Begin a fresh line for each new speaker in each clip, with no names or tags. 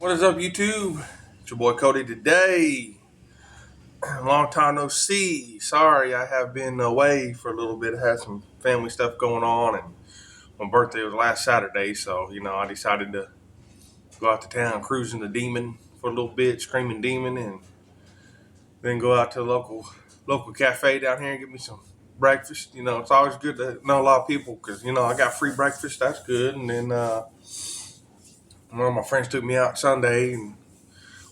What is up, YouTube? It's your boy Cody today. Long time no see. Sorry, I have been away for a little bit. I had some family stuff going on, and my birthday was last Saturday, so I decided to go out to town cruising the Demon for a little bit, screaming Demon, and then go out to the local cafe down here and get me some breakfast. It's always good to know a lot of people because I got free breakfast. That's good. And then one of my friends took me out Sunday and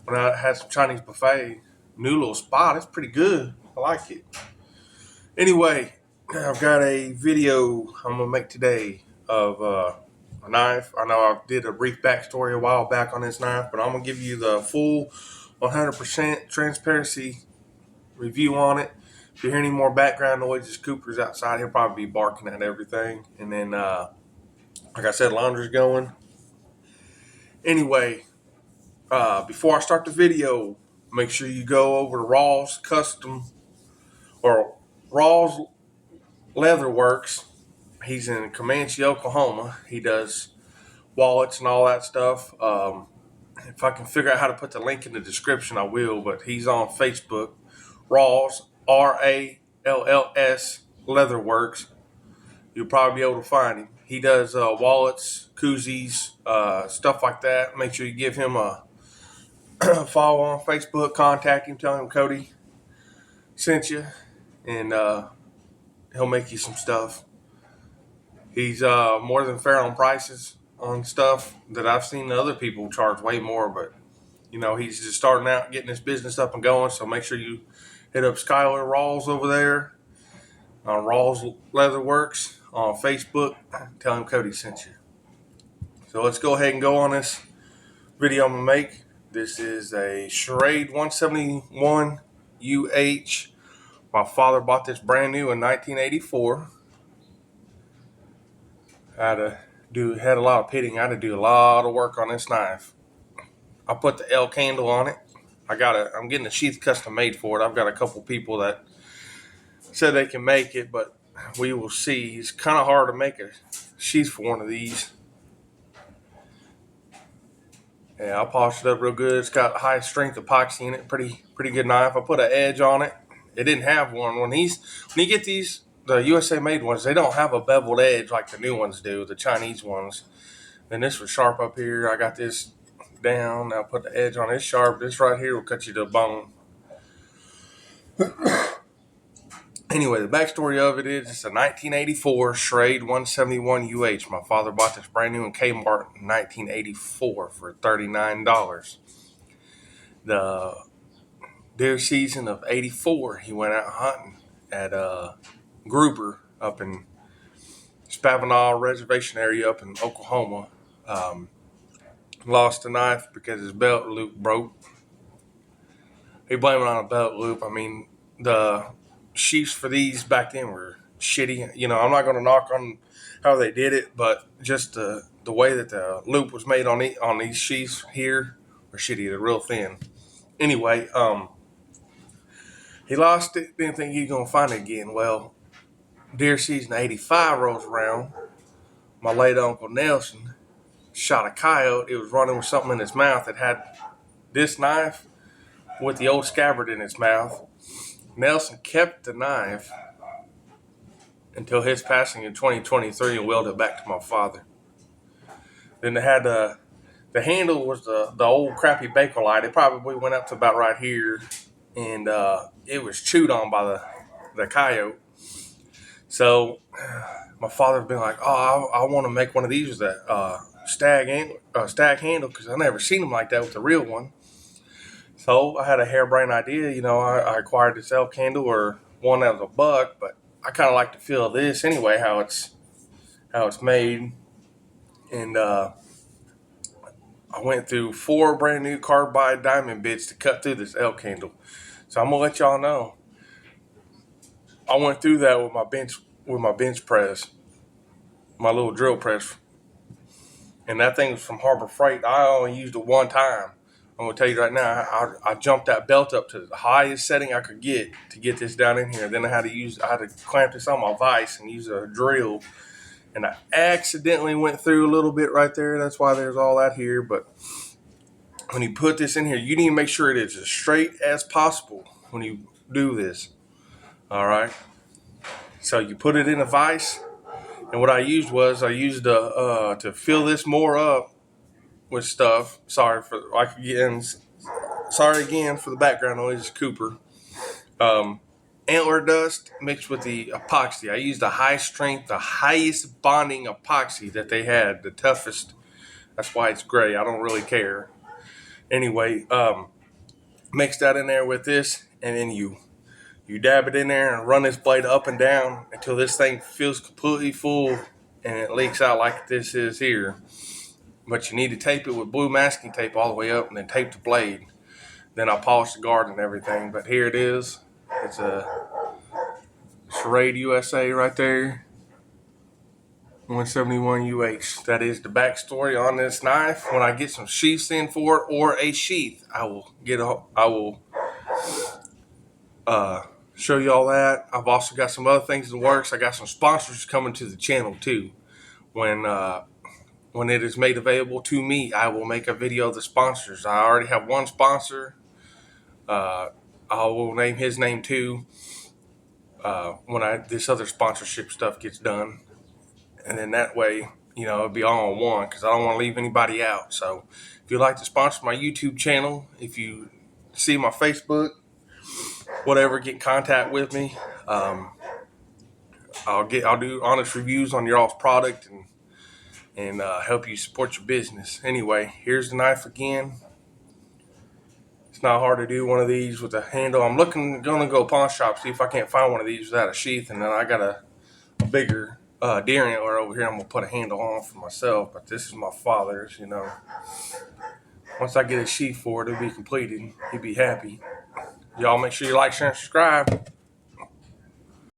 when I had some Chinese buffet, new little spot. It's pretty good. I like it. Anyway, I've got a video I'm gonna make today of a knife. I know I did a brief backstory a while back on this knife, but I'm gonna give you the full 100% transparency review on it. If you hear any more background noises, Cooper's outside. He'll probably be barking at everything. And then, like I said, laundry's going. Anyway, before I start the video, make sure you go over to Raw's Custom or Raw's Leather Works. He's in Comanche, Oklahoma. He does wallets and all that stuff. If I can figure out how to put the link in the description, I will. But he's on Facebook. Raw's, RALLS Leather Works. You'll probably be able to find him. He does wallets, koozies, stuff like that. Make sure you give him a follow on Facebook, contact him, tell him Cody sent you, and he'll make you some stuff. He's more than fair on prices on stuff that I've seen other people charge way more, but he's just starting out, getting his business up and going, so make sure you hit up Skylar Rawls over there on Rawls Leather Works on Facebook. Tell him Cody sent you. So let's go ahead and go on this video I'm going to make. This is a Schrade 171 UH. My father bought this brand new in 1984. Had a lot of pitting. I had to do a lot of work on this knife. I put the L candle on it. I'm getting a sheath custom made for it. I've got a couple people that said they can make it, but we will see. It's kind of hard to make a sheath for one of these. Yeah, I polished it up real good. It's got high strength epoxy in it. Pretty good knife. I put an edge on it. It didn't have one. When you get these, the USA made ones, they don't have a beveled edge like the new ones do, the Chinese ones. And this was sharp up here. I got this down. Now put the edge on it. It's sharp. This right here will cut you to the bone. Anyway, the backstory of it is it's a 1984 Schrade 171 UH. My father bought this brand new in Kmart in 1984 for $39. The deer season of 84, he went out hunting at Gruber up in Spavinaw Reservation area up in Oklahoma. Lost the knife because his belt loop broke. He blamed it on a belt loop. I mean, the sheaths for these back then were shitty. I'm not going to knock on how they did it, but just the way that the loop was made on these sheaths here were shitty. They're real thin. Anyway, he lost it. Didn't think he was going to find it again. Well, deer season 85 rolls around. My late Uncle Nelson shot a coyote. It was running with something in its mouth. It had this knife with the old scabbard in its mouth. Nelson kept the knife until his passing in 2023 and willed it back to my father. Then they had the handle was the old crappy Bakelite. It probably went up to about right here, and it was chewed on by the coyote. So my father's been like, "Oh, I want to make one of these with that stag handle because I never seen them like that with the real one." So I had a harebrained idea. I acquired this elk handle or one that was a buck, but I kind of like the feel of this anyway, how it's made. And I went through 4 brand new carbide diamond bits to cut through this elk handle. So I'm gonna let y'all know. I went through that with my bench press, my little drill press, and that thing was from Harbor Freight. I only used it one time. I'm going to tell you right now, I jumped that belt up to the highest setting I could get to get this down in here. Then I had to clamp this on my vise and use a drill. And I accidentally went through a little bit right there. That's why there's all that here. But when you put this in here, you need to make sure it is as straight as possible when you do this. All right. So you put it in a vise, and what I used to fill this more up with stuff. Sorry again for the background noise. It's Cooper. Um, Antler dust mixed with the epoxy. I used the high strength, the highest bonding epoxy that they had, the toughest. That's why it's gray. I don't really care. Anyway, mix that in there with this, and then you dab it in there and run this blade up and down until this thing feels completely full and it leaks out like this is here. But you need to tape it with blue masking tape all the way up and then tape the blade. Then I'll polish the guard and everything. But here it is. It's a Schrade USA right there. 171 UH. That is the backstory on this knife. When I get some sheaths in for it or a sheath, I will show you all that. I've also got some other things in the works. I got some sponsors coming to the channel too. When it is made available to me, I will make a video of the sponsors. I already have one sponsor. I will name his name too when this other sponsorship stuff gets done. And then that way, it'll be all on one because I don't want to leave anybody out. So if you'd like to sponsor my YouTube channel, if you see my Facebook, whatever, get in contact with me. I'll do honest reviews on your all's product and help you support your business. Anyway, here's the knife again. It's not hard to do one of these with a handle. I'm gonna go pawn shop, see if I can't find one of these without a sheath, and then I got a bigger deer antler over here I'm gonna put a handle on for myself, but this is my father's. Once I get a sheath for it, it'll be completed. He'll be happy. Y'all make sure you like, share, and subscribe.